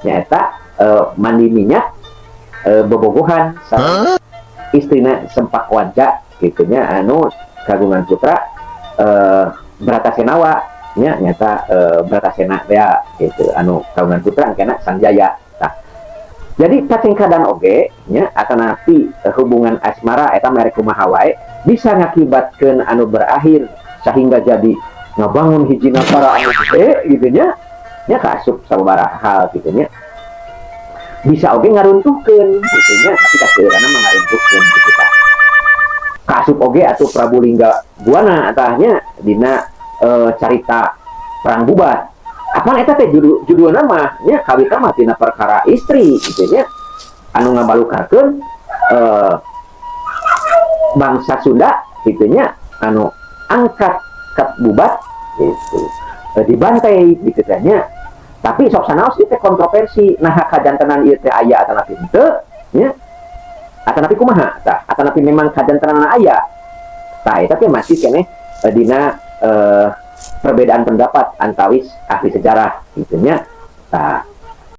nyata mandi minyak bobogohan sama istrina Sempak Wanca gitunya anu kagungan putra Bratasenawa nya nyata Bratasena ya gitu anu kagungan putra angkena Sanjaya. Nah, jadi cacing keadaan oge nya atanapi hubungan asmara eta mere kumaha wae bisa ngakibatkeun anu berakhir sehingga jadi ngabangun hijina para anu gitu nya kaasup sababaraha hal gitu nya bisa oge ngaruntuhkeun gitu nya tapi kaseureuna mah ngaruntuhkeun gitu ta kaasup oge atuh Prabu Lingga Buana atahnya dina carita perang Bubat apaan eta teh judulna mah nya kawita mah tina perkara istri gitu nya anu ngabalukarkeun bangsa Sunda gitu nya anu angkat kat Bubat gitu dibantai gitu nya tapi sok sanaos ieu teh kontroversi nah kajantenan ieu teh aya atanapi henteu nya atanapi kumaha tah atanapi memang kajantenan aya tah eta teh masih keneh dina perbedaan pendapat antawis ahli sejarah gitu nya tah